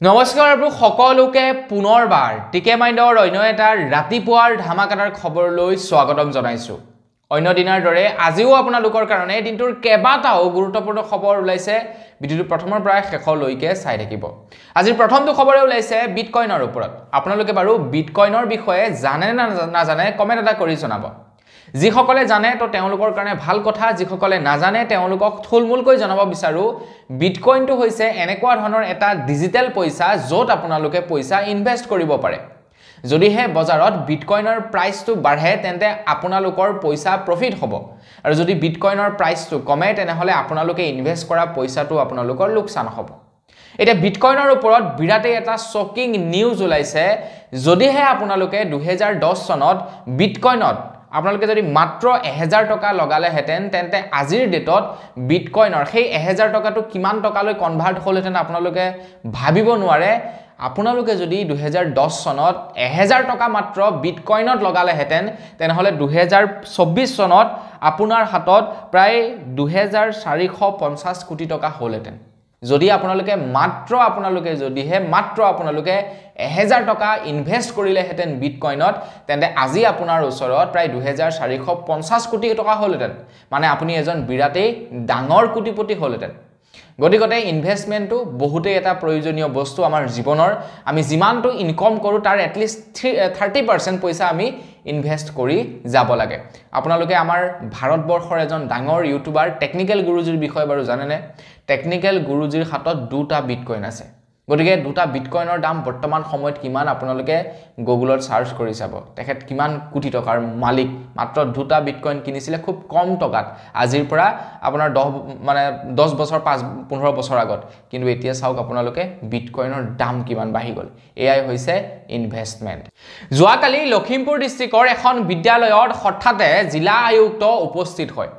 নমস্কাৰ আৰু সকলোকে পুনৰবাৰ টিকে মাইণ্ডৰ অন্য এটা ৰাতিপুৱাৰ ধামাকাদাৰ খবৰলৈ স্বাগতম জনাইছো। অন্য দিনৰ দৰে আজিও আপোনালোকৰ কাৰণে দিনটোৰ কেবাটাও গুৰুত্বপূৰ্ণ খবৰ ওলাইছে। ভিডিঅ'টো প্ৰথমৰ পৰা শেষলৈকে চাই থাকিব। আজিৰ প্ৰথমটো খবৰে ওলাইছে বিটকইনৰ ওপৰত। আপোনালোকে বাৰু বিটকইনৰ বিষয়ে জানে না নাজানে কমেন্ট এটা কৰি জনাব। যিসকলে জানে তো তেওঁলোকৰ কাৰণে ভাল কথা, যিসকলে নাজানে তেওঁলোকক থুলমূলকৈ জনাব বিচাৰো। বিটকইনটো হৈছে এনেকুৱা ধৰণৰ এটা ডিজিটেল পইচা য'ত আপোনালোকে পইচা ইনভেষ্ট কৰিব পাৰে। যদিহে বজাৰত বিটকইনৰ প্ৰাইচটো বাঢ়ে তেন্তে আপোনালোকৰ পইচা প্ৰফিট হ'ব, আৰু যদি বিটকইনৰ প্ৰাইচটো কমে তেনেহলে আপোনালোকে ইনভেষ্ট কৰা পইচাটো আপোনালোকৰ লোকচান হ'ব। এটা বিটকইনৰ ওপৰত বিৰাটেই এটা শকিং নিউজ ওলাইছে। যদিহে আপোনালোকে 2010 চনত বিটকইনত আপোনালোকে যদি মাত্ৰ 1000 টকা লগালে হেতেন তেন্তে আজিৰ ডেটত বিটকইনৰ সেই 1000 টকাটো কিমান টকালৈ কনভাৰ্ট হ'লহেতেন আপোনালোকে ভাবিব নোৱাৰে। আপোনালোকে যদি 2010 চনত 1000 টকা মাত্ৰ বিটকইনত লগালে হেতেন তেনেহলে 2024 চনত আপোনাৰ হাতত প্ৰায় 2450 কোটি টকা হ'লহেতেন। যদি আপোনালোকে যদিহে মাত্ৰ আপোনালোকে 1000 টকা ইনভেষ্ট কৰিলে হেতেন বিটকইনত তেন্তে আজি আপোনাৰ ওচৰত প্ৰায় 2450 কোটি টকা হ'লহেতেন। মানে আপুনি এজন বিৰাটেই ডাঙৰ কোটিপতি হ'লহেতেন। গতিকে ইনভেষ্টমেন্টটো বহুতেই এটা প্ৰয়োজনীয় বস্তু আমাৰ জীৱনৰ। আমি যিমানটো ইনকম কৰো তাৰ এটলিষ্ট 30% পইচা আমি ইনভেষ্ট কৰি যাব লাগে। আপোনালোকে আমাৰ ভাৰতবৰ্ষৰ এজন ডাঙৰ ইউটিউবাৰ টেকনিক্যাল গুৰুজীৰ বিষয়ে বাৰু জানেনে? টেকনিক্যাল গুৰুজীৰ হাতত দুটা বিটকইন আছে। গতিকে দুটা বিটকইনৰ দাম বৰ্তমান সময়ত কিমান আপোনালোকে গুগলত সাৰ্চ কৰি চাব। তেখেত কিমান কোটি টকাৰ মালিক। মাত্ৰ দুটা বিটকইন কিনিছিলে খুব কম টকাত, আজিৰ পৰা আপোনাৰ 10 বছৰ 15 বছৰ আগত। কিন্তু এতিয়া চাওক আপোনালোকে বিটকইনৰ দাম কিমান বাঢ়ি গ'ল। এয়াই হৈছে ইনভেষ্টমেন্ট। যোৱাকালি লখিমপুৰ ডিষ্ট্ৰিক্টৰ এখন বিদ্যালয়ত হঠাতে জিলা আয়ুক্ত উপস্থিত হয়,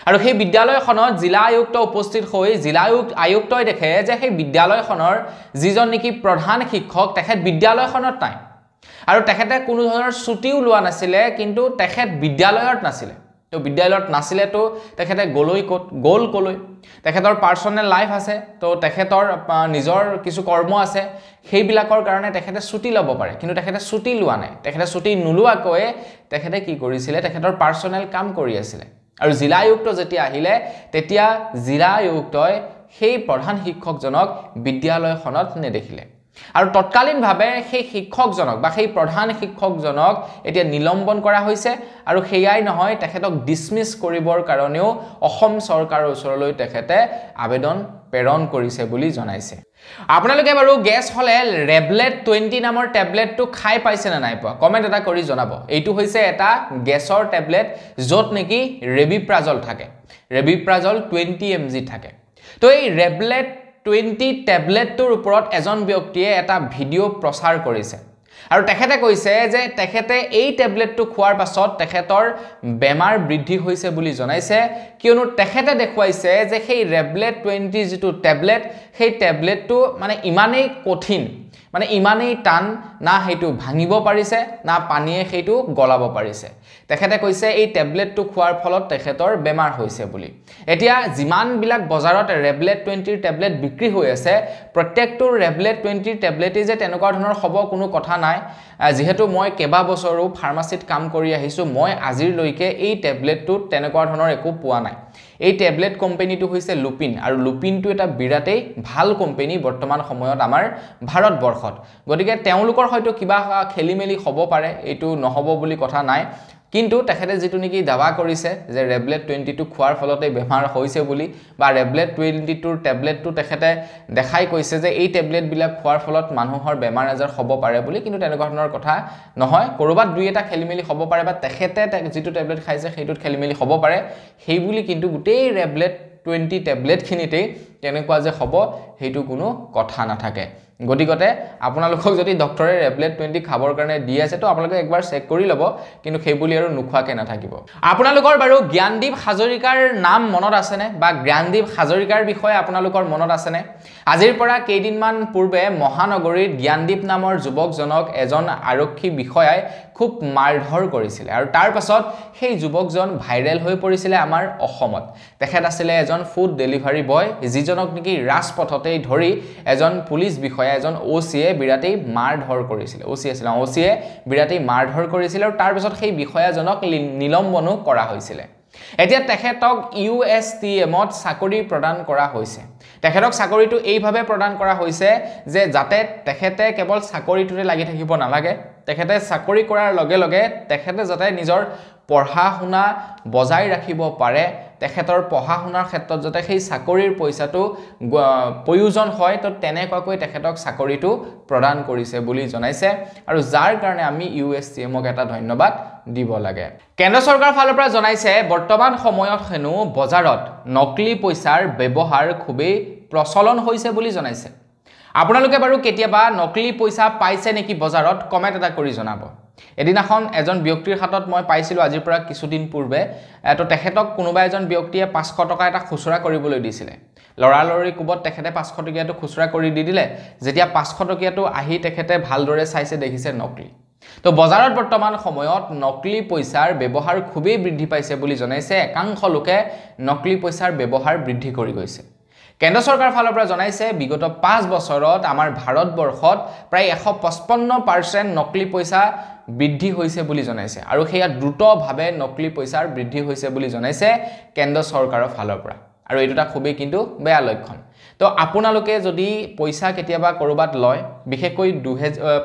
আৰু সেই বিদ্যালয়খনত জিলা আয়ুক্ত উপস্থিত হৈ জিলা আয়ুক্তই দেখে যে সেই বিদ্যালয়খনৰ যিজন নেকি প্ৰধান শিক্ষক তেখেত বিদ্যালয়খনত নাই, আৰু তেখেতে কোনো ধৰণৰ ছুটিও লোৱা নাছিলে। কিন্তু তেখেত বিদ্যালয়ত নাছিলে। তো বিদ্যালয়ত নাছিলে তো তেখেতে গ'ল কলৈ? তেখেতৰ পাৰ্সোনেল লাইফ আছে, তো তেখেতৰ নিজৰ কিছু কৰ্ম আছে, সেইবিলাকৰ কাৰণে তেখেতে ছুটি ল'ব পাৰে। কিন্তু তেখেতে ছুটি লোৱা নাই। তেখেতে ছুটি নোলোৱাকৈ তেখেতে কি কৰিছিলে? তেখেতৰ পাৰ্সোনেল কাম কৰি আছিলে। আৰু জিলা আয়ুক্ত যেতিয়া আহিলে তেতিয়া জিলা আয়ুক্তই সেই প্ৰধান শিক্ষকজনক বিদ্যালয়খনত নেদেখিলে, আৰু তৎকালীনভাৱে সেই শিক্ষকজনক বা সেই প্ৰধান শিক্ষকজনক এতিয়া নিলম্বন কৰা হৈছে। আৰু সেইয়াই নহয়, তেখেতক ডিসমিস কৰিবৰ কাৰণেও অসম চৰকাৰৰ ওচৰলৈ তেখেতে আবেদন প্ৰেৰণ কৰিছে বুলি জনাইছে। আপোনালোকে বাৰু গেছ হলে ৰেবলেট 20 নামৰ টেবলেটটো খাই পাইছে না নাই পোৱা? কমেন্ট এটা কৰি জনাব। এইটো হৈছে এটা গেছৰ টেবলেট য'ত নেকি ৰেবিপ্ৰাজল থাকে। ৰেবিপ্ৰাজল 20 mg থাকে। তো এই ৰেবলেট 20 টেবলেটটোৰ ওপৰত এজন ব্যক্তিয়ে এটা ভিডিঅ' প্ৰচাৰ কৰিছে, আৰু তেখেতে কৈছে যে তেখেতে এই টেবলেটটো খোৱাৰ পাছত তেখেতৰ বেমাৰ বৃদ্ধি হৈছে বুলি জনাইছে। কিয়নো তেখেতে দেখুৱাইছে যে সেই ৰেবলেট 20 যিটো টেবলেট, সেই টেবলেটটো মানে ইমানেই কঠিন, মানে ইমানেই টান, না সেইটো ভাঙিব পাৰিছে না পানীয়ে সেইটো গলাব পাৰিছে। তেখেতে কৈছে এই টেবলেটটো খোৱাৰ ফলত তেখেতৰ বেমাৰ হৈছে বুলি। এতিয়া যিমানবিলাক বজাৰত ৰেবলেট 20 টেবলেট বিক্ৰী হৈ আছে, প্ৰত্যেকটো ৰেবলেট 20 টেবলেটেই যে তেনেকুৱা ধৰণৰ হ'ব কোনো কথা নাই। যিহেতু মই কেবা বছৰো ফাৰ্মাসীত কাম কৰি আহিছো, মই আজিলৈকে এই টেবলেটটোত তেনেকুৱা ধৰণৰ একো পোৱা নাই। এই টেবলেট কোম্পানীটো হৈছে লুপিন, আৰু লুপিনটো এটা বিৰাটেই ভাল কোম্পানী বৰ্তমান সময়ত আমাৰ ভাৰতবৰ্ষত। গতিকে তেওঁলোকৰ হয়তো কিবা খেলিমেলি হ'ব পাৰে, এইটো নহ'ব বুলি কথা নাই। কিন্তু তেখেতে যেটো নেকি দাবা কৰিছে যে ৰেবলেট 20টো খোৱাৰ ফলতে বেমাৰ হৈছে বুলি, বা ৰেবলেট 20টোৰ টেবলেটটো তেখেতে দেখাই কৈছে যে এই টেবলেট বিলাক খোৱাৰ ফলত মানুহৰ বেমাৰ আজাৰ হ'ব পাৰে বুলি। কিন্তু তেনেকুৱা ধৰণৰ কথা নহয়। কৰবাত দুই এটা খেলিমেলি হ'ব পাৰে, বা তেখেতে যেটো টেবলেট খাইছে সেইটোত খেলিমেলি হ'ব পাৰে। সেই বুলি কিন্তু গোটেই ৰেবলেট 20 টেবলেটখিনিতে তেনেকুৱা যে হ'ব সেইটো কোনো কথা নাথাকে। গতিকে আপোনালোকক যদি ডক্টৰে ৰেবলেট 20 খাবৰ কাৰণে দি আছে তো আপোনালোকে একবাৰ চেক কৰি ল'ব, কিন্তু সেই বুলি আৰু নোখোৱাকে নাথাকিব। আপোনালোকৰ বাৰু জ্ঞানদীপ হাজৰিকাৰ নাম মনত আছেনে, বা জ্ঞানদীপ হাজৰিকাৰ বিষয়ে আপোনালোকৰ মনত আছেনে? আজিৰ পৰা কেইদিনমান পূৰ্বে মহানগৰীত জ্ঞানদীপ নামৰ যুৱকজনক এজন আৰক্ষী বিষয়াই খুব মাৰধৰ কৰিছিল, আৰু তাৰ পাছত সেই যুৱকজন ভাইৰেল হৈ পৰিছিল আমাৰ অসমত। তেখেত আছিল এজন ফুড ডেলিভাৰী বয়, যিজনক নেকি ৰাজপথতেই ধৰি এজন পুলিশ বিষয়া এজন ওচিয়ে বিৰাটেই মাৰধৰ কৰিছিল ওচি আছিল ওচিয়ে বিৰাটেই মাৰধৰ কৰিছিল আৰু তাৰ পিছত সেই বিষয়াজনক নিলম্বনো কৰা হৈছিল এতিয়া তেখেতক USTMত চাকৰি প্ৰদান কৰা হৈছে তেখেতক চাকৰিটো এইভাবে প্ৰদান কৰা হৈছে যে যাতে তেখেতে কেৱল চাকৰিটোতে লাগি থাকিব নালাগে তেখেতে চাকৰি কৰাৰ লগে লগে তেখেতে যাতে নিজৰ পঢ়া শুনা বজাই ৰাখিব পাৰে তেখেতৰ পঢ়া শুনাৰ ক্ষেত্ৰত যাতে সেই চাকৰিৰ পইচাটো প্ৰয়োজন হয় তো তেনেকৈ তেখেতক চাকৰিটো প্ৰদান কৰিছে বুলি জনাইছে আৰু যাৰ কাৰণে আমি USTMক এটা ধন্যবাদ দিব লাগে কেন্দ্ৰ চৰকাৰ ফালৰ পৰা জনাইছে বৰ্তমান সময়ত হেনো বজাৰত নকলি পইচাৰ ব্যৱহাৰ খুবেই প্ৰচলন হৈছে বুলি জনাইছে আপোনালোকে বাৰু কেতিয়াবা নকলি পইচা পাইছে নেকি বজাৰত কমেন্ট এটা কৰি জনাব এদিনাখন এজন ব্যক্তিৰ হাতত মই পাইছিলো আজিৰ পৰা কিছুদিন পূৰ্বে তো তেখেতক কোনোবা এজন ব্যক্তিয়ে 500 টকা এটা খুচুৰা কৰিবলৈ দিছিলে লৰালৰি কুবত তেখেতে 500 টকীয়াটো খুচুৰা কৰি দি দিলে যেতিয়া 500 টকীয়াটো আহি তেখেতে ভালদৰে চাইছে দেখিছে নকলি তো বজাৰত বৰ্তমান সময়ত নকলি পইচাৰ ব্যৱহাৰ খুবেই বৃদ্ধি পাইছে বুলি জনাইছে একাংশ লোকে নকলি পইচাৰ ব্যৱহাৰ বৃদ্ধি কৰি গৈছে কেন্দ্ৰ চৰকাৰ ফালৰ পৰা জনাইছে বিগত 5 বছৰত আমাৰ ভাৰতবৰ্ষত প্ৰায় 155% নকলি পইচা বৃদ্ধি হৈছে বুলি জনাইছে আৰু হেয়া দ্ৰুতভাৱে নকলি পইচাৰ বৃদ্ধি হৈছে বুলি জনাইছে কেন্দ্ৰ চৰকাৰৰ ফালৰ পৰা আৰু এইটোটা খুবেই কিন্তু বেয়া লক্ষণ তো আপোনালোকে যদি পইচা কেতিয়াবা কৰবাত লয় বিশেষকৈ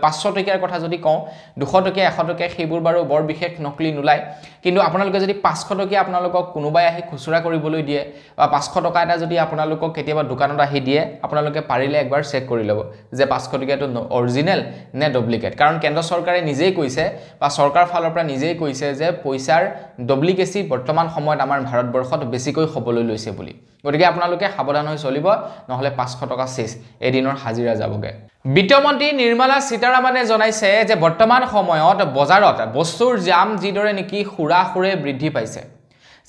500 টকীয়াৰ কথা যদি কওঁ 200 টকীয়া 100 টকীয়া সেইবোৰ বাৰু বৰ বিশেষ নকলি নুলাই কিন্তু আপোনালোকে যদি 500 টকীয়া আপোনালোকক কোনোবাই আহি খুচুৰা কৰিবলৈ দিয়ে বা 500 টকা এটা যদি আপোনালোকক কেতিয়াবা দোকানত আহি দিয়ে আপোনালোকে পাৰিলে একবাৰ চেক কৰি লব যে 500 টকীয়াটো অৰিজিনেল নে ডুপ্লিকেট কাৰণ কেন্দ্ৰ চৰকাৰে নিজেই কৈছে বা চৰকাৰ ফালৰ পৰা নিজেই কৈছে যে পইচাৰ ডুপ্লিকেসি বৰ্তমান সময়ত আমাৰ ভাৰতবৰ্ষত বেছিকৈ হ'বলৈ লৈছে বুলি গতিকে আপোনালোকে সাৱধান হৈ চলিব নহলে 500 টকা শেষ এদিনৰ হাজিৰা যাবগে বিত্তমন্ত্ৰী নিৰ্মলা সীতাৰামনে জনাইছে যে বৰ্তমান সময়ত বজাৰত বস্তুৰ দাম যিদৰে নেকি খুৰাখুৰে বৃদ্ধি পাইছে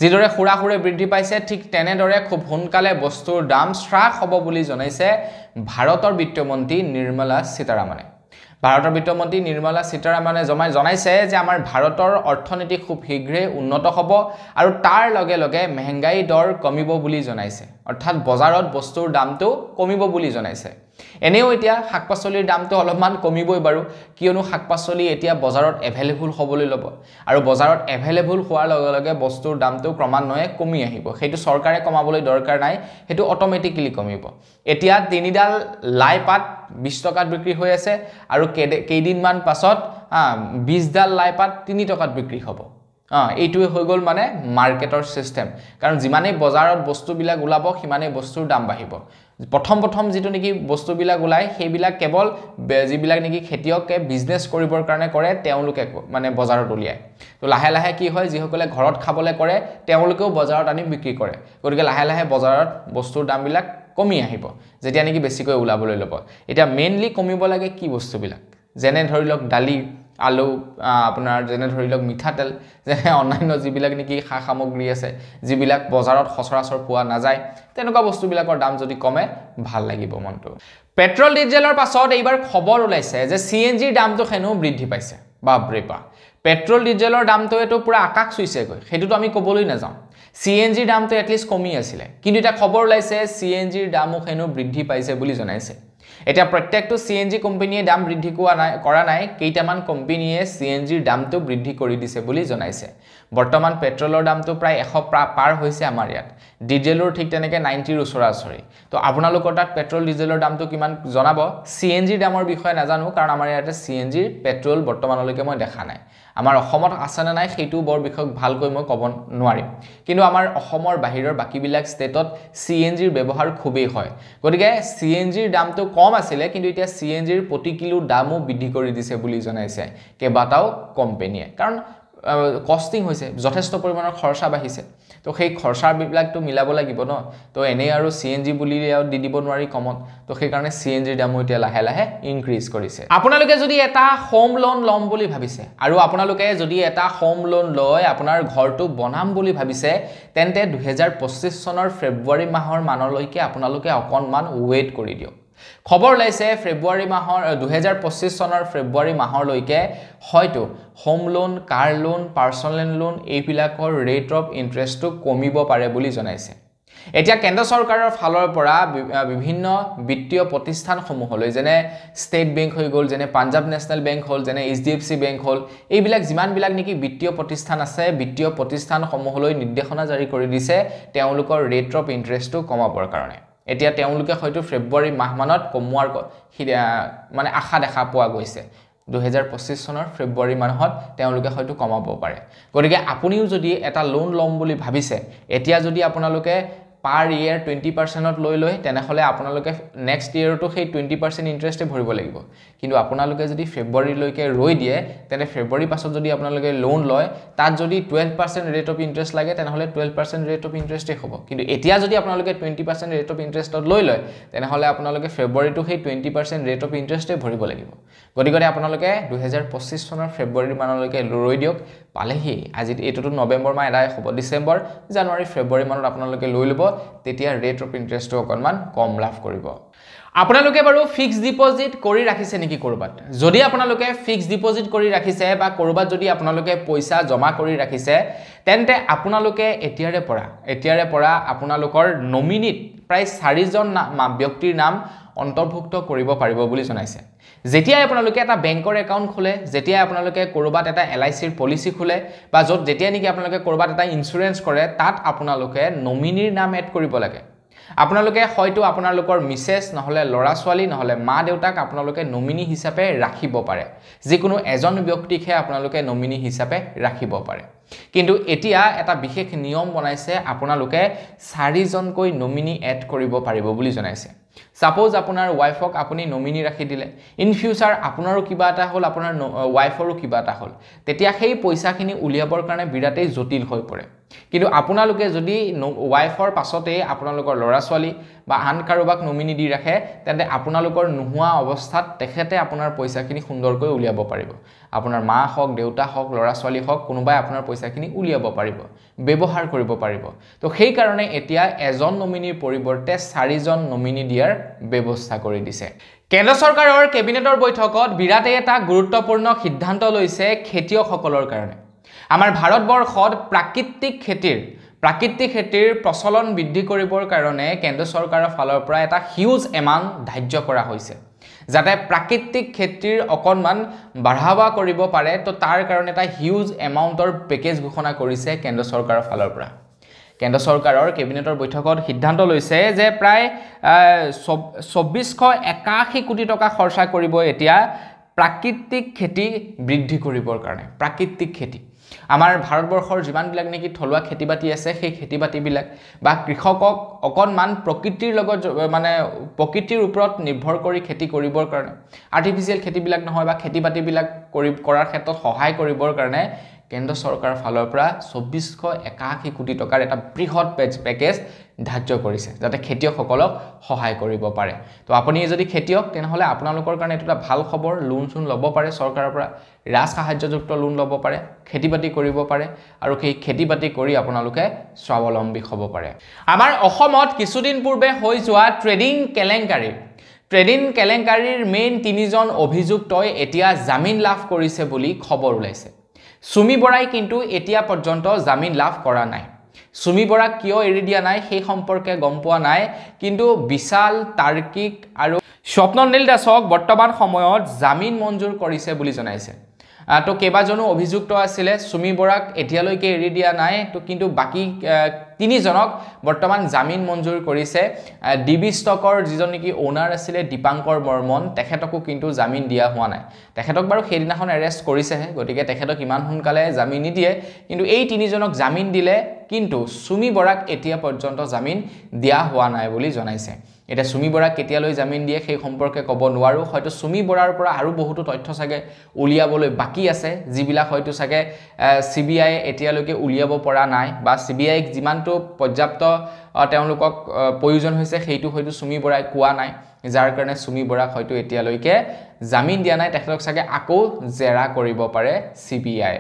যিদৰে খুৰাখুৰে বৃদ্ধি পাইছে ঠিক তেনেদৰে খুব সোনকালে বস্তুৰ দাম হ্ৰাস হ'ব বুলি জনাইছে ভাৰতৰ বিত্তমন্ত্ৰী নিৰ্মলা সীতাৰামনে ভাৰতৰ বিত্তমন্ত্ৰী নিৰ্মলা সীতাৰামনে জনাইছে যে আমাৰ ভাৰতৰ অৰ্থনীতি খুব শীঘ্ৰে উন্নত হ'ব আৰু তাৰ লগে লগে মহঙ্গাই দৰ কমিব বুলি জনাইছে অৰ্থাৎ বজাৰত বস্তুৰ দামটো কমিব বুলি জনাইছে এনেও এতিয়া শাকপাচলিৰ দামটো অলপমান কমিবই বাৰু কিয়নো শাকপাচলি এতিয়া বজাৰত এভেইলেবল হ'বলৈ ল'ব আৰু বজাৰত এভেইলেবল হোৱাৰ লগে লগে বস্তুৰ দামটো ক্ৰমান্বয়ে কমি আহিব সেইটো চৰকাৰে কমাবলৈ দৰকাৰ নাই সেইটো অটোমেটিক্যালি কমিব এতিয়া তিনিডাল লাই পাত 20 টকাত বিক্ৰী হৈ আছে আৰু কেইদিনমান পাছত 20 ডাল লাই পাত 3 টকাত বিক্ৰী হ'ব এইটোৱে হৈ গল মানে মাৰ্কেটৰ সিস্টেম কাৰণ যিমানে বজাৰত বস্তুবিলাক উলাব সিমানে বস্তুৰ দাম বাঢ়িব প্ৰথম যেটো নেকি বস্তুবিলাক উলাই সেইবিলাক কেৱল যিবিলাক নেকি খেতিয়কে বিজনেস কৰিবৰ কাৰণে কৰে তেওঁলোকে মানে বজাৰত উলিয়ায় তো লাহে লাহে কি হয় যিসকলে ঘৰত খাবলৈ কৰে তেওঁলোকেও বজাৰত আনি বিক্ৰী কৰে গতিকে লাহে লাহে বজাৰত বস্তুৰ দামবিলাক কমি আহিব যেতিয়া নেকি বেছিকৈ উলাবলৈ ল'ব এটা মেইনলি কমিব লাগে কি বস্তুবিলাক যেনে ধৰিলক দালি আলু আপোনাৰ যেনে ধৰিলক মিঠাতেল যেনে অন্যান্য যিবিলাক নেকি খা সামগ্ৰী আছে যিবিলাক বজাৰত সচৰাচৰ পোৱা নাযায় তেনেকুৱা বস্তুবিলাকৰ দাম যদি কমে ভাল লাগিব মনটো পেট্ৰল ডিজেলৰ পাছত এইবাৰ খবৰ ওলাইছে যে সিএনজিৰ দামটো হেনো বৃদ্ধি পাইছে বাপৰে বা পেট্ৰল ডিজেলৰ দামটো এটো পুৰা আকাশ চুইছে গৈ হেতুটো আমি কবলৈ নাযাওঁ সিএনজিৰ দামটো এটলিষ্ট কমি আছিল কিন্তু এটা খবৰ ওলাইছে সিএনজিৰ দামো হেনো বৃদ্ধি পাইছে বুলি জনাইছে এটা প্ৰত্যেকটো সিএনজি কোম্পানীয়ে দাম বৃদ্ধি কৰা নাই কেইটামান কোম্পানীয়ে সিএনজিৰ দামটো বৃদ্ধি কৰি দিছে বুলি জনাইছে বৰ্তমান পেট্ৰলৰ দামটো প্ৰায় 100 পাৰ হৈছে আমাৰ ইয়াত ডিজেলৰ ঠিক তেনেকে 90 ৰ ওচৰা-ওচৰি তো আপোনালোকৰ তাত পেট্ৰল ডিজেলৰ দামটো কিমান জনাব সিএনজিৰ দামৰ বিষয়ে নাজানো কাৰণ আমাৰ ইয়াতে সিএনজিৰ পেট্ৰল বৰ্তমানলৈকে মই দেখা নাই আমাৰ অসমত আছে না নাই সেইটো বৰ বিষয় ভালকৈ মই ক'ব নোৱাৰিম কিন্তু আমাৰ অসমৰ বাহিৰৰ বাকিবিলাক ষ্টেটত সিএনজিৰ ব্যৱহাৰ খুবেই হয় গতিকে সিএনজিৰ দামটো কম আছিল কিন্তু এতিয়া সিএনজিৰ প্ৰতি কিলো দামও বৃদ্ধি কৰি দিছে বুলি জনাইছে কেবাটাও কোম্পানীয়ে কাৰণ কস্টিং হৈছে যথেষ্ট পৰিমাণৰ খৰচা বাঢ়িছে তো সেই খৰচা বিলাকটো মিলাব লাগিব ন তো এনে আৰু সিএনজি বুলি দি দিব নোৱাৰি কমত তো সেই কাৰণে সিএনজিৰ দামো এতিয়া লাহে লাহে ইনক্ৰিজ কৰিছে আপোনালোকে যদি এটা হোম লোন লম বুলি ভাবিছে আৰু আপোনালোকে যদি এটা হোম লোন লয় আপোনাৰ ঘৰটো বনাম বুলি ভাবিছে তেন্তে 2025 চনৰ ফেব্ৰুৱাৰী মাহৰ মানলৈকে আপোনালোকে অকনমান ওয়েট কৰি দিয়ক খবৰ লাইছে ফেব্ৰুৱাৰী মাহৰ 2025 চনৰ ফেব্ৰুৱাৰী মাহৰলৈকে হয়তো হোম লোন কাৰ লোন পাৰ্সোনেল লোন এইবিলাকৰ ৰেট অফ ইন্টাৰেষ্টটো কমিব পাৰে বুলি জনাইছে এতিয়া কেন্দ্ৰ চৰকাৰৰ ফালৰ পৰা বিভিন্ন বিত্তীয় প্ৰতিষ্ঠানসমূহলৈ যেনে ষ্টেট বেংক হৈ গ'ল, যেনে পাঞ্জাব নেশ্যনেল বেংক হ'ল, যেনে HDFC বেংক হ'ল, এইবিলাক যিমানবিলাক নেকি বিত্তীয় প্ৰতিষ্ঠান আছে, বিত্তীয় প্ৰতিষ্ঠানসমূহলৈ নিৰ্দেশনা জাৰি কৰি দিছে তেওঁলোকৰ ৰেট অফ ইণ্টাৰেষ্টটো কমাবৰ কাৰণে। এতিয়া তেওঁলোকে হয়তো ফেব্ৰুৱাৰী মাহমানত কমোৱাৰ মানে আশা দেখা পোৱা গৈছে। 2025 চনৰ ফেব্ৰুৱাৰী মাহত তেওঁলোকে হয়তো কমাব পাৰে। গতিকে আপুনিও যদি এটা লোন ল'ম বুলি ভাবিছে, এতিয়া যদি আপোনালোকে পাৰ ইয়াৰ 20% লৈ তেনেহলে আপোনালোকে নেক্সট ইয়াৰটো সেই 20% ইন্টাৰেষ্টে ভৰিব লাগিব। কিন্তু আপোনালোকে যদি ফেব্ৰুৱাৰীলৈকে ৰৈ দিয়ে তেনে ফেব্ৰুৱাৰী পাছত যদি আপোনালোকে লোন লয় তাত যদি 12% ৰেট অফ ইন্টাৰেষ্ট লাগে তেনেহলে 12% ৰেট অফ ইন্টাৰেষ্টে হ'ব। কিন্তু এতিয়া যদি আপোনালোকে 20% ৰেট অফ ইন্টাৰেষ্টত লৈ লয় তেনেহলে আপোনালোকে ফেব্ৰুৱাৰীটো সেই 20% ৰেট অফ ইন্টাৰেষ্টে ভৰিব লাগিব। গতিকে আপোনালোকে 2025 চনৰ ফেব্ৰুৱাৰী মানলৈকে ৰৈ দিয়ক। পালেহি আজি এইটোতো নৱেম্বৰ মাহ এদায় হ'ব, ডিসেম্বৰ, জানুৱাৰী, ফেব্ৰুৱাৰী মানত আপোনালোকে লৈ ল'ব, তেতিয়া ৰেট অফ ইন্টাৰেষ্টটো অকণমান কম লাভ কৰিব। আপোনালোকে বাৰু ফিক্সড ডিপোজিট কৰি ৰাখিছে নেকি কৰবাত? যদি আপোনালোকে ফিক্সড ডিপোজিট কৰি ৰাখিছে বা কৰবাত যদি আপোনালোকে পইচা জমা কৰি ৰাখিছে তেন্তে আপোনালোকে এতিয়াৰে পৰা আপোনালোকৰ নমিনিত প্ৰায় 4জন ব্যক্তিৰ নাম অন্তৰ্ভুক্ত কৰিব পাৰিব বুলি জনাইছে। যেতিয়া আপোনালোকে এটা বেংকৰ একাউণ্ট খোলে, যেতিয়া আপোনালোকে কৰবাত এটা LICৰ পলিচি খোলে বা যেতিয়া নেকি আপোনালোকে কৰবাত এটা ইন্সুৰেন্স কৰে তাত আপোনালোকে নমিনিৰ নাম এড কৰিব লাগে। আপোনালোকে হয়তো আপোনালোকৰ মিছেছ নহলে লৰা ছোৱালী নহলে মা দেউতাক আপোনালোকে নমিনি হিচাপে ৰাখিব পাৰে। যিকোনো এজন ব্যক্তিকহে আপোনালোকে নমিনি হিচাপে ৰাখিব পাৰে। কিন্তু এতিয়া এটা বিশেষ নিয়ম বনাইছে, আপোনালোকে 4জনকৈ নমিনি এড কৰিব পাৰিব বুলি জনাইছে। সাপোজ আপোনাৰ ওয়াইফক আপুনি নমিনি ৰাখি দিলে, ইন ফিউচাৰ আপোনাৰো কিবা এটা হ'ল, আপোনাৰ ওয়াইফৰো কিবা এটা হ'ল, তেতিয়া সেই পইচাখিনি উলিয়াবৰ কাৰণে বিৰাটেই জটিল হৈ পৰে। কিন্তু আপোনালোকে যদি ওয়াইফৰ পাছতে আপোনালোকৰ ল'ৰা ছোৱালী বা আন কাৰোবাক নমিনি দি ৰাখে তেন্তে আপোনালোকৰ নোহোৱা অৱস্থাত তেখেতে আপোনাৰ পইচাখিনি সুন্দৰকৈ উলিয়াব পাৰিব। আপোনাৰ মা হওক, দেউতা হওক, ল'ৰা ছোৱালী হওক, কোনোবাই আপোনাৰ পইচাখিনি উলিয়াব পাৰিব, ব্যৱহাৰ কৰিব পাৰিব। তো সেই কাৰণে এতিয়া এজন নমিনিৰ পৰিৱৰ্তে 4জন নমিনি দিয়াৰ ব্যৱস্থা কৰি দিছে। কেন্দ্ৰ চৰকাৰৰ কেবিনেটৰ বৈঠকত বিৰাটেই এটা গুৰুত্বপূৰ্ণ সিদ্ধান্ত লৈছে খেতিয়কসকলৰ কাৰণে। আমাৰ ভাৰতবৰ্ষত প্ৰাকৃতিক খেতিৰ প্ৰচলন বৃদ্ধি কৰিবৰ কাৰণে কেন্দ্ৰ চৰকাৰৰ ফালৰ পৰা এটা হিউজ এমাউণ্ট ধাৰ্য কৰা হৈছে যাতে প্ৰাকৃতিক খেতিৰ অকণমান বঢ়াবা কৰিব পাৰে। তো তাৰ কাৰণে এটা হিউজ এমাউণ্টৰ পেকেজ ঘোষণা কৰিছে কেন্দ্ৰ চৰকাৰৰ ফালৰ পৰা। কেন্দ্ৰ চৰকাৰৰ কেবিনেটৰ বৈঠকত সিদ্ধান্ত লৈছে যে প্ৰায় 2481 কোটি টকা খৰচা কৰিব এতিয়া প্ৰাকৃতিক খেতি বৃদ্ধি কৰিবৰ কাৰণে। প্ৰাকৃতিক খেতি আমাৰ ভাৰতবৰ্ষৰ যিমানবিলাক নেকি থলুৱা খেতিবাতি আছে সেই খেতিবাতিবিলাক বা কৃষকক অকণমান প্ৰকৃতিৰ লগত মানে প্ৰকৃতিৰ ওপৰত নিৰ্ভৰ কৰি খেতি কৰিবৰ কাৰণে, আৰ্টিফিচিয়েল খেতিবিলাক নহয় বা খেতিবাতিবিলাক কৰাৰ ক্ষেত্ৰত সহায় কৰিবৰ কাৰণে কেন্দ্ৰ চৰকাৰৰ ফালৰ পৰা 2481 কোটি টকাৰ এটা বৃহৎ পেকেজ ধাৰ্য কৰিছে যাতে খেতিয়কসকলক সহায় কৰিব পাৰে। তো আপুনি যদি খেতিয়ক তেনেহলে আপোনালোকৰ কাৰণে এটা ভাল খবৰ, লোন ল'ব পাৰে চৰকাৰৰ পৰা, ৰাজ সাহায্যযুক্ত লোন ল'ব পাৰে, খেতিবাতি কৰিব পাৰে আৰু সেই খেতিবাতি কৰি আপোনালোকে স্বাৱলম্বী হ'ব পাৰে। আমাৰ অসমত কিছুদিন পূৰ্বে হৈ যোৱা ট্ৰেডিং কেলেংকাৰীৰ মেইন 3জন অভিযুক্তই এতিয়া জামিন লাভ কৰিছে বুলি খবৰ ওলাইছে। সুমি বৰাই কিন্তু এতিয়া পৰ্যন্ত জামিন লাভ কৰা নাই। সুমি বৰাক কিয় এৰি দিয়া নাই সেই সম্পৰ্কে গম পোৱা নাই, কিন্তু বিশাল তাৰ্কিক আৰু স্বপ্ননীল দাসক বৰ্তমান সময়ত জামিন মঞ্জুৰ কৰিছে বুলি জনাইছে। তো কেইবাজনো অভিযুক্ত আছিলে, সুমি বৰাক এতিয়ালৈকে এৰি দিয়া নাই, তো কিন্তু বাকি 3জনক বৰ্তমান জামিন মঞ্জুৰ কৰিছে। ডিবি ষ্টকৰ যিজন নেকি ওনাৰ আছিলে দীপাংকৰ বৰ্মন, তেখেতকো কিন্তু জামিন দিয়া হোৱা নাই। তেখেতক বাৰু সেইদিনাখন এৰেষ্ট কৰিছেহে, গতিকে তেখেতক ইমান সোনকালে জামিন নিদিয়ে। কিন্তু এই 3জনক জামিন দিলে, কিন্তু সুমি বৰাক এতিয়া পৰ্যন্ত জামিন দিয়া হোৱা নাই বুলি জনাইছে। এটা সুমি বৰাক কেতিয়ালৈ জামিন দিয়ে সেই সম্পৰ্কে ক'ব নোৱাৰো। হয়তো সুমি বৰাৰ পৰা আৰু বহুতো তথ্য চাগে উলিয়াবলৈ বাকি আছে, যিবিলাক হয়তো চাগে CBI এতিয়ালৈকে উলিয়াব পৰা নাই বা CBI যিমানটো পৰ্যাপ্ত তেওঁলোকক প্ৰয়োজন হৈছে সেইটো হয়তো সুমি বৰাই কোৱা নাই, যাৰ কাৰণে সুমি বৰাক হয়তো এতিয়ালৈকে জামিন দিয়া নাই। তেখেতক চাগে আকৌ জেৰা কৰিব পাৰে CBI।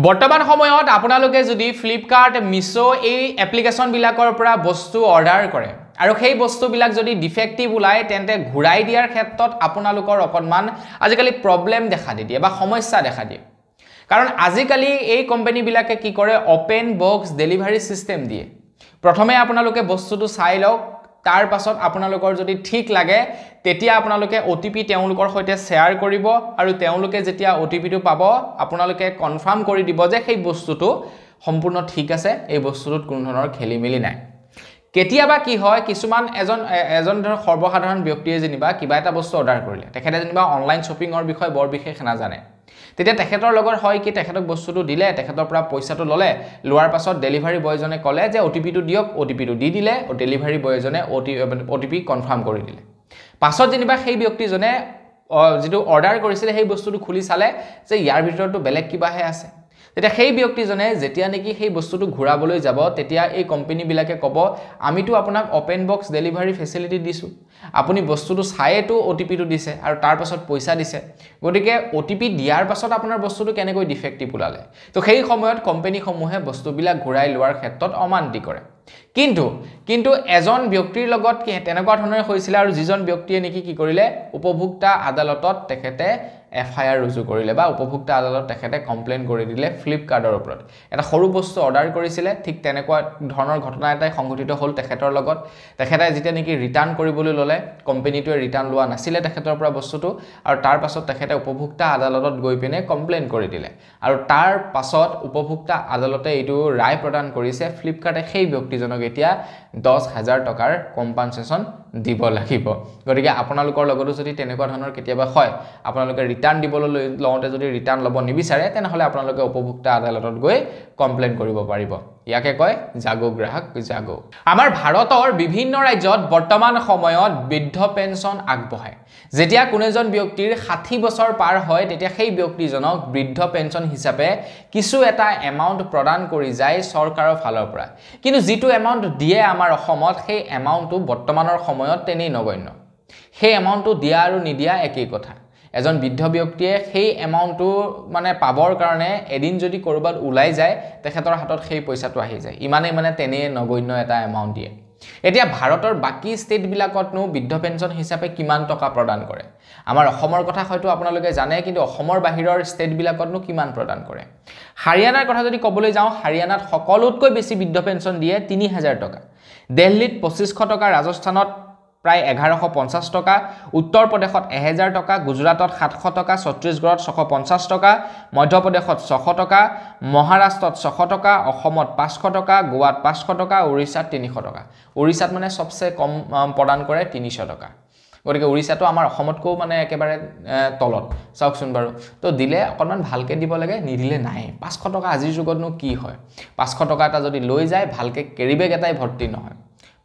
বৰ্তমান সময়ত আপোনালোকে যদি ফ্লিপকাৰ্ট, মিছো এই এপ্লিকেশ্যনবিলাকৰ পৰা বস্তু অৰ্ডাৰ কৰে আৰু সেই বস্তুবিলাক যদি ডিফেক্টিভ ওলায় তেন্তে ঘূৰাই দিয়াৰ ক্ষেত্ৰত আপোনালোকৰ অকণমান আজিকালি প্ৰব্লেম দেখা দিয়ে বা সমস্যা দেখা দিয়ে। কাৰণ আজিকালি এই কোম্পানীবিলাকে কি কৰে, অপেন বক্স ডেলিভাৰী চিষ্টেম দিয়ে। প্ৰথমে আপোনালোকে বস্তুটো চাই লওক তাৰ পাছত আপোনালোকৰ যদি ঠিক লাগে তেতিয়া আপোনালোকে OTP তেওঁলোকৰ সৈতে শেয়াৰ কৰিব আৰু তেওঁলোকে যেতিয়া OTPটো পাব আপোনালোকে কনফাৰ্ম কৰি দিব যে সেই বস্তুটো সম্পূৰ্ণ ঠিক আছে এই বস্তুটোত কোনো ধৰণৰ খেলিমেলি নাই কেতিয়াবা কি হয় কিছুমান এজন ধৰ সৰ্বসাধাৰণ ব্যক্তিয়ে যেনিবা কিবা এটা বস্তু অৰ্ডাৰ কৰিলে তেখেতে যেনিবা অনলাইন শ্বপিংৰ বিষয়ে বৰ বিশেষ নাজানে তেতিয়া তেখেতৰ লগত হয় কি তেখেতক বস্তুটো দিলে তেখেতৰ পৰা পইচাটো ললে লোৱাৰ পাছত ডেলিভাৰী বয়জনে ক'লে যে OTPটো দিয়ক OTPটো দি দিলে আৰু ডেলিভাৰী বয়জনে OTP কনফাৰ্ম কৰি দিলে পাছত যেনিবা সেই ব্যক্তিজনে যেটো অৰ্ডাৰ কৰিছিল সেই বস্তুটো খুলি চালে যে ইয়াৰ ভিতৰতো বেলেগ কিবাহে আছে তেতিয়া সেই ব্যক্তিজনে যেতিয়া নেকি সেই বস্তুটো ঘূৰাবলৈ যাব তেতিয়া এই কোম্পানী বিলাকে ক'ব আমিতো আপোনাক ওপেন বক্স ডেলিভাৰী ফেচিলিটি দিছো আপুনি বস্তুটো চাইটো OTPটো দিছে আৰু তাৰ পাছত পইচা দিছে গতিকে OTP দিয়াৰ পাছত আপোনাৰ বস্তুটো কেনেকৈ ডিফেক্টিভ ওলালে তো সেই সময়ত কোম্পানী সমূহে বস্তুবিলাক ঘূৰাই লোৱাৰ ক্ষেত্ৰত অমান্তি কৰে কিন্তু এজন ব্যক্তিৰ লগত কি তেনেকুৱা ধৰণৰ হৈছিল আৰু যিজন ব্যক্তিয়ে নেকি কি কৰিলে উপভোক্তা আদালতত তেখেতে FIR ৰুজু কৰিলে বা উপভোক্তা আদালত তেখেতে কমপ্লেইন কৰি দিলে ফ্লিপকাৰ্টৰ ওপৰত এটা সৰু বস্তু অৰ্ডাৰ কৰিছিলে ঠিক তেনেকুৱা ধৰণৰ ঘটনা এটাই সংঘটিত হ'ল তেখেতৰ লগত তেখেতে যেতিয়া নেকি ৰিটাৰ্ণ কৰিবলৈ ললে কোম্পানীটোৱে ৰিটাৰ্ণ লোৱা নাছিলে তেখেতৰ পৰা বস্তুটো আৰু তাৰ পাছত তেখেতে উপভোক্তা আদালতত গৈ পিনে কমপ্লেইন কৰি দিলে আৰু তাৰ পাছত উপভোক্তা আদালতে এইটো ৰায় প্ৰদান কৰিছে ফ্লিপকাৰ্টে সেই ব্যক্তিজনক এতিয়া 10,000 টকাৰ কম্পেনসেশন দিব লাগিব গতিকে আপোনালোকৰ লগতো যদি তেনেকুৱা ধৰণৰ কেতিয়াবা হয় আপোনালোকে ৰিটাৰ্ণ দিবলৈ লওঁতে যদি ৰিটাৰ্ণ ল'ব নিবিচাৰে তেনেহলে আপোনালোকে উপভোক্তা আদালতত গৈ কমপ্লেইন কৰিব পাৰিব ইয়াকে কয় জাগো গ্ৰাহক জাগো আমাৰ ভাৰতৰ বিভিন্ন ৰাজ্যত বৰ্তমান সময়ত বৃদ্ধ পেঞ্চন আগবঢ়ায় যেতিয়া কোনেজন ব্যক্তিৰ 60 বছৰ পাৰ হয় তেতিয়া সেই ব্যক্তিজনক বৃদ্ধ পেঞ্চন হিচাপে কিছু এটা এমাউন্ট প্ৰদান কৰি যায় চৰকাৰৰ ফালৰ পৰা কিন্তু যেটো এমাউন্ট দিয়ে আমাৰ অসমত সেই এমাউন্টটো বৰ্তমানৰ সময়ত তেনেই নগণ্য সেই এমাউন্টটো দিয়া আৰু নিদিয়া একেই কথা এজন বৃদ্ধ ব্যক্তিয়ে সেই এমাউন্টটো মানে পাবৰ কাৰণে এদিন যদি কৰবাত ওলাই যায় তেখেতৰ হাতত সেই পইচাটো আহি যায় ইমানে মানে তেনে নগণ্য এটা এমাউন্ট দিয়ে এতিয়া ভাৰতৰ বাকি ষ্টেট বিলাকতনো বৃদ্ধ পেঞ্চন হিচাপে কিমান টকা প্ৰদান কৰে আমাৰ অসমৰ কথা হয়তো আপোনালোকে জানে কিন্তু অসমৰ বাহিৰৰ ষ্টেট বিলাকতনো কিমান প্ৰদান কৰে হাৰিয়ানাৰ কথা যদি ক'বলৈ যাওঁ হাৰিয়ানাত সকলোতকৈ বেছি বৃদ্ধ পেঞ্চন দিয়ে 3000 টকা দিল্লীত 2500 টকা ৰাজস্থানত প্ৰায় 1150 টকা উত্তৰ প্ৰদেশত 1000 টকা গুজৰাটত 700 টকা ছত্তীশগড়ত 650 টকা মধ্যপ্ৰদেশত 600 টকা মহাৰাষ্ট্ৰত 600 টকা অসমত 500 টকা গোৱাত 500 টকা ওড়িশাত 300 টকা ওড়িশাত মানে সবচে কম প্ৰদান কৰে 300 টকা গতিকে ওড়িশাটো আমাৰ অসমতকো মানে একেবাৰে তলত চাওকচোন বাৰু তো দিলে অকনমান ভালকে দিব লাগে নিদিলে নাই 500 টকা আজিৰ যুগতনো কি হয় 500 টকা এটা যদি লৈ যায় ভালকে কেৰিবেগ এটাই ভৰ্তি নহয়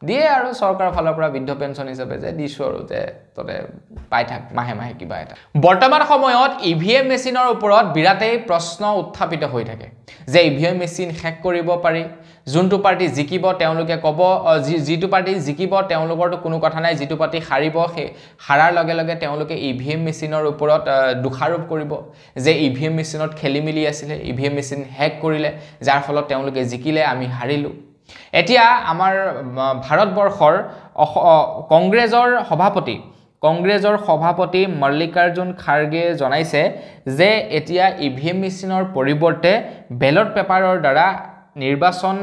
দিয়ে আৰু চৰকাৰৰ ফালৰ পৰা বৃদ্ধ পেঞ্চন হিচাপে যে দিছো আৰু যে ততে পাই থাক মাহে মাহে কিবা এটা বৰ্তমান সময়ত ইভিএম মেচিনৰ ওপৰত বিৰাটেই প্ৰশ্ন উত্থাপিত হৈ থাকে যে ইভিএম মেচিন হেক কৰিব পাৰি যোনটো পাৰ্টি জিকিব তেওঁলোকে ক'ব জিটো পাৰ্টি জিকিব তেওঁলোকৰটো কোনো কথা নাই জিটো পাৰ্টি হাৰিব হাৰাৰ লগে লগে তেওঁলোকে ইভিএম মেচিনৰ ওপৰত দুখাৰোপ কৰিব যে ইভিএম মেচিনত খেলিমেলি আছিল ইভিএম মেচিন হেক কৰিলে যাৰ ফলত তেওঁলোকে জিকিলে আমি হাৰিলো এতিয়া আমাৰ ভাৰতবৰ্ষৰ কংগ্ৰেছৰ সভাপতি মল্লিকাৰ্জুন খাৰগে জনাইছে যে এতিয়া ইভিএম মেচিনৰ পৰিৱৰ্তে বেলট পেপাৰৰ দ্বাৰা নিৰ্বাচন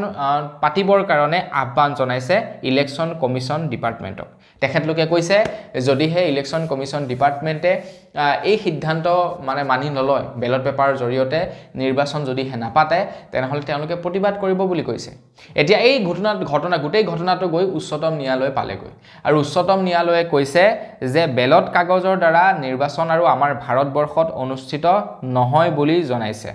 পাতিবৰ কাৰণে আহ্বান জনাইছে ইলেকশন কমিশন ডিপাৰ্টমেণ্টক তেখেতলোকে কৈছে যদিহে ইলেকশন কমিশন ডিপাৰ্টমেণ্টে এই সিদ্ধান্ত মানে মানি নলয় বেলট পেপাৰৰ জৰিয়তে নিৰ্বাচন যদি নাপাতে তেনেহলে তেওঁলোকে প্ৰতিবাদ কৰিব বুলি কৈছে এতিয়া এই গোটেই ঘটনাটো গৈ উচ্চতম ন্যায়ালয় পালেগৈ আৰু উচ্চতম ন্যায়ালয়ে কৈছে যে বেলট কাগজৰ দ্বাৰা নিৰ্বাচন আৰু আমাৰ ভাৰতবৰ্ষত অনুষ্ঠিত নহয় বুলি জনাইছে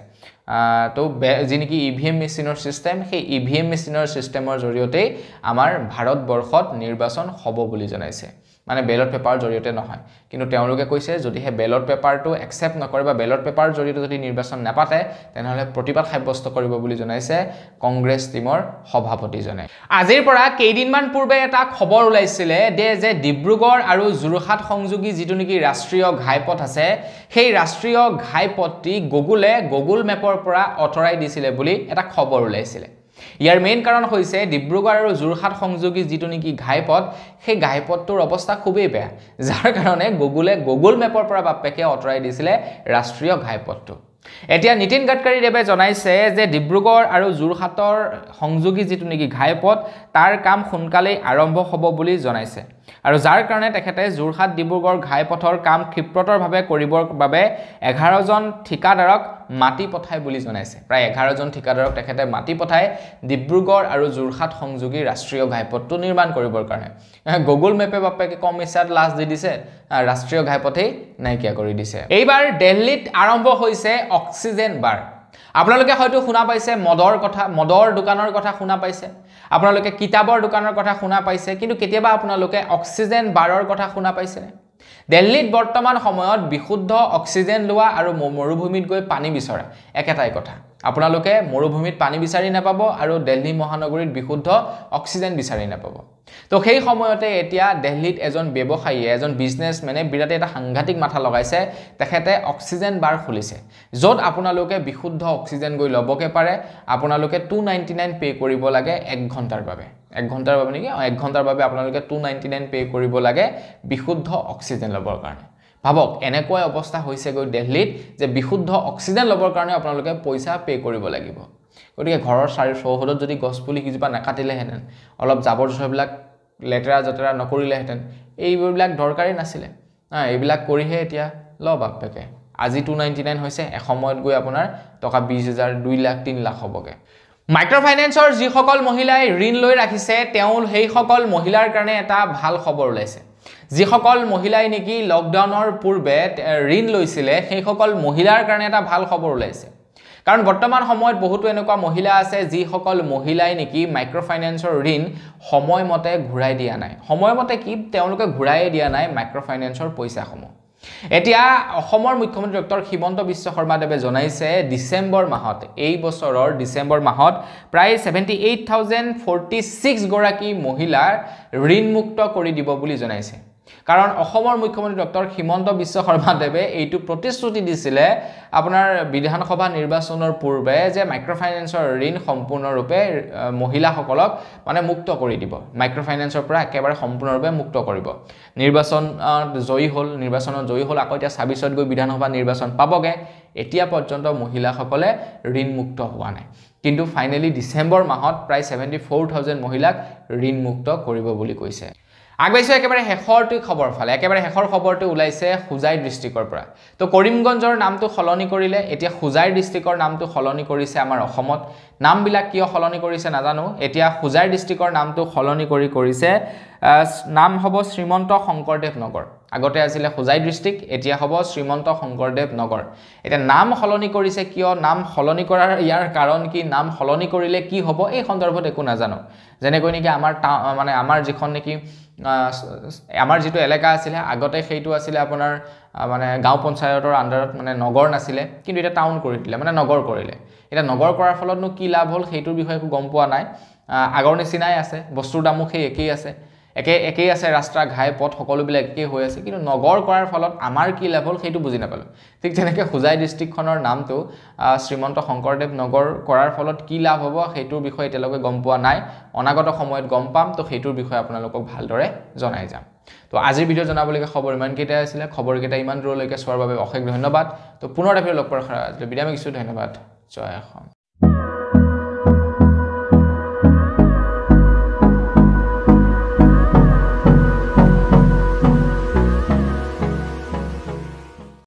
তো যি নেকি ইভিএম মেচিনৰ সিস্টেম সেই ইভিএম মেচিনৰ সিস্টেমৰ জৰিয়তে আমাৰ ভাৰতবৰ্ষত নিৰ্বাচন হ'ব বুলি জনাইছে মানে বেলট পেপাৰৰ জৰিয়তে নহয় কিন্তু তেওঁলোকে কৈছে যদিহে বেলট পেপাৰটো একচেপ্ট নকৰে বা বেলট পেপাৰৰ জৰিয়তে যদি নিৰ্বাচন নাপাতে তেনেহলে প্ৰতিবাদ সাব্যস্ত কৰিব বুলি জনাইছে কংগ্ৰেছ টিমৰ সভাপতিজনে আজিৰ পৰা কেইদিনমান পূৰ্বে এটা খবৰ ওলাইছিলে যে ডিব্ৰুগড় আৰু যোৰহাট সংযোগী যিটো নেকি ৰাষ্ট্ৰীয় ঘাইপথ আছে সেই ৰাষ্ট্ৰীয় ঘাইপথটি গুগল মেপৰ পৰা অতৰাই দিছিলে বুলি এটা খবৰ ওলাইছিলে ইয়াৰ মেইন কাৰণ হৈছে ডিব্ৰুগড় আৰু যোৰহাট সংযোগী যিটো নেকি ঘাইপথ সেই ঘাইপথটোৰ অৱস্থা খুবেই বেয়া যাৰ কাৰণে গুগল মেপৰ পৰা বাপেকে অতৰাই দিছিলে ৰাষ্ট্ৰীয় ঘাইপথটো এতিয়া নীতিন গাডকাৰীদেৱে জনাইছে যে ডিব্ৰুগড় আৰু যোৰহাটৰ সংযোগী যিটো নেকি ঘাইপথ তাৰ কাম সোনকালেই আৰম্ভ হ'ব বুলি জনাইছে আৰু যাৰ কাৰণে তেখেতে যোৰহাট ডিব্ৰুগড় ঘাইপথৰ কাম ক্ষিপ্ৰতৰভাৱে কৰিবৰ বাবে 11 জন ঠিকাদাৰক মাটি পঠাই বুলি জনাইছে প্ৰায় 11 জন ঠিকাদাৰক তেখেতে মাটি পঠাই ডিব্ৰুগড় আৰু যোৰহাট সংযোগী ৰাষ্ট্ৰীয় ঘাইপথটো নিৰ্মাণ কৰিবৰ কাৰণে গুগল মেপে বাপেকে কমিছাত লাষ্ট দি দিছে ৰাষ্ট্ৰীয় ঘাইপথেই নাইকিয়া কৰি দিছে এইবাৰ দিল্লীত আৰম্ভ হৈছে অক্সিজেন বাৰ আপোনালোকে হয়তো শুনা পাইছে মদৰ দোকানৰ কথা শুনা পাইছে আপোনালোকে কিতাপৰ দোকানৰ কথা শুনা পাইছে কিন্তু কেতিয়াবা আপোনালোকে অক্সিজেন বাৰৰ কথা শুনা পাইছে দিল্লীত বৰ্তমান সময়ত বিশুদ্ধ অক্সিজেন লোৱা আৰু মৰুভূমিত গৈ পানী বিচৰা একেটাই কথা আপোনালোকে মৰুভূমিত পানী বিচাৰি নাপাব আৰু দিল্লী মহানগৰীত বিশুদ্ধ অক্সিজেন বিচাৰি নাপাব তো সেই সময়তে এতিয়া দিল্লীত এজন ব্যৱসায়ী এজন বিজনেছমেনে বিৰাট এটা সাংঘাতিক মাথা লগাইছে তেখেতে অক্সিজেন বাৰ খুলিছে য'ত আপোনালোকে বিশুদ্ধ অক্সিজেন গৈ ল'বকে পাৰে আপোনালোকে 299 পে কৰিব লাগে 1 ঘণ্টাৰ বাবে 1 ঘণ্টাৰ বাবে নেকি 1 ঘণ্টাৰ বাবে আপোনালোকে 299 পে কৰিব লাগে বিশুদ্ধ অক্সিজেন ল'বৰ কাৰণে ভাবক এনেকৈ অৱস্থা হৈছে গৈ দিল্লীত যে বিশুদ্ধ অক্সিজেন ল'বৰ কাৰণে আপোনালোকে পইচা পে কৰিব লাগিব গতিকে ঘৰৰ চৌহদত যদি গছপুলি কিজোপা নাকাটিলেহেঁতেন অলপ জাবৰ জোথৰবিলাক লেতেৰা জতেৰা নকৰিলেহেঁতেন এইবিলাক দৰকাৰী নাছিলে এইবিলাক কৰিহে এতিয়া ল বাপেকে আজি 299 হৈছে এসময়ত গৈ আপোনাৰ টকা 20,000 2 লাখ 3 লাখ হ'বগে মাইক্ৰ ফাইনেন্সৰ যিসকল মহিলাই ঋণ লৈ ৰাখিছে তেওঁ সেই সকল মহিলাৰ কাৰণে এটা ভাল খবৰ ওলাইছে যিসকল মহিলাই নেকি লকডাউনৰ পূৰ্বে ঋণ লৈছিলে সেই সকল মহিলাৰ কাৰণে এটা ভাল খবৰ ওলাইছে কাৰণ বৰ্তমান সময়ত বহুতো এনেকুৱা মহিলা আছে যিসকল মহিলাই নেকি মাইক্ৰ ফাইনেন্সৰ ঋণ সময়মতে ঘূৰাই দিয়া নাই সময়মতে কি তেওঁলোকে ঘূৰাই দিয়া নাই মাইক্ৰ ফাইনেন্সৰ পইচাসমূহ এতিয়া অসমৰ মুখ্যমন্ত্ৰী ডক্টৰ হিমন্ত বিশ্ব শৰ্মাদেৱে জনাইছে ডিসেম্বৰ মাহত এই বছৰৰ ডিসেম্বৰ মাহত প্ৰায় 78,046 গৰাকী মহিলাৰ ঋণ মুক্ত কৰি দিব বুলি জনাইছে কাৰণ অসমৰ মুখ্যমন্ত্ৰী ডক্টৰ হিমন্ত বিশ্ব শৰ্মাদেৱে এইটো প্ৰতিশ্ৰুতি দিছিলে আপোনাৰ বিধানসভা নিৰ্বাচনৰ পূৰ্বে যে মাইক্ৰ ফাইনেন্সৰ ঋণ সম্পূৰ্ণৰূপে মহিলাসকলক মানে মুক্ত কৰি দিব মাইক্ৰ ফাইনেন্সৰ পৰা একেবাৰে সম্পূৰ্ণৰূপে মুক্ত কৰিব নিৰ্বাচনত জয়ী হ'ল আকৌ এতিয়া 26ত গৈ বিধানসভা নিৰ্বাচন পাবগে এতিয়া পৰ্যন্ত মহিলাসকলে ঋণ মুক্ত হোৱা নাই কিন্তু ফাইনালি ডিসেম্বৰ মাহত প্ৰায় 74,000 মহিলাক ঋণ মুক্ত কৰিব বুলি কৈছে আগবাইছে একেবাৰে হেখৰটো খবৰ ফালে একেবাৰে হেখৰ খবৰটো ওলাইছে খুজাই ডিস্ট্ৰিক্টৰ পৰা তো কৰিমগঞ্জৰ নামটো খলনি কৰিলে এতিয়া খুজাই ডিস্ট্ৰিক্টৰ নামটো খলনি কৰিছে আমাৰ অসমত নামবিলাক কিয় খলনি কৰিছে নাজানো এতিয়া খুজাই ডিস্ট্ৰিক্টৰ নামটো খলনি কৰিছে নাম হ'ব শ্ৰীমন্ত শংকৰদেৱ নগৰ আগতে আছিল খুজাই ডিস্ট্ৰিক্ট এতিয়া হ'ব শ্ৰীমন্ত শংকৰদেৱ নগৰ এটা নাম খলনি কৰিছে কিয় নাম খলনি কৰাৰ ইয়াৰ কাৰণ কি নাম খলনি কৰিলে কি হ'ব এই সন্দৰ্ভত একো নাজানো যেনেকৈ নেকি মানে আমাৰ যিখন নেকি আমাৰ যেটো এলেকা আছিল আগতে সেইটো আছিল আপোনাৰ মানে গাঁও পঞ্চায়তৰ আন্ডাৰত মানে নগৰ নাছিল কিন্তু এটা টাউন কৰি দিলে মানে নগৰ কৰিলে এটা নগৰ কৰাৰ ফলতনো কি লাভ হ'ল সেইটোৰ বিষয়ে একো গম পোৱা নাই আগৰ নিচিনাই আছে বস্তুৰ দামো সেই একেই আছে ৰাস্তা ঘাই পথ সকলোবিলাক একেই হৈ আছে কিন্তু নগৰ কৰাৰ ফলত আমাৰ কি লাভ হ'ল সেইটো বুজি নাপালো ঠিক তেনেকৈ খুজাই ডিস্ট্ৰিক্টখনৰ নামটো শ্ৰীমন্ত শংকৰদেৱ নগৰ কৰাৰ ফলত কি লাভ হ'ব সেইটোৰ বিষয়ে এতিয়ালৈকে গম পোৱা নাই অনাগত সময়ত গম পাম তো সেইটোৰ বিষয়ে আপোনালোকক ভালদৰে জনাই যাম তো আজিৰ ভিডিঅ জনাবলগীয়া খবৰ ইমান কেইটা আছিল খবৰকেইটা ইমান দূৰলৈকে চোৱাৰ বাবে অশেষ ধন্যবাদ তো পুনৰ এটা ভিডিঅ লগ পোৱাৰ বিদায় মাগিছোঁ ধন্যবাদ জয় অসম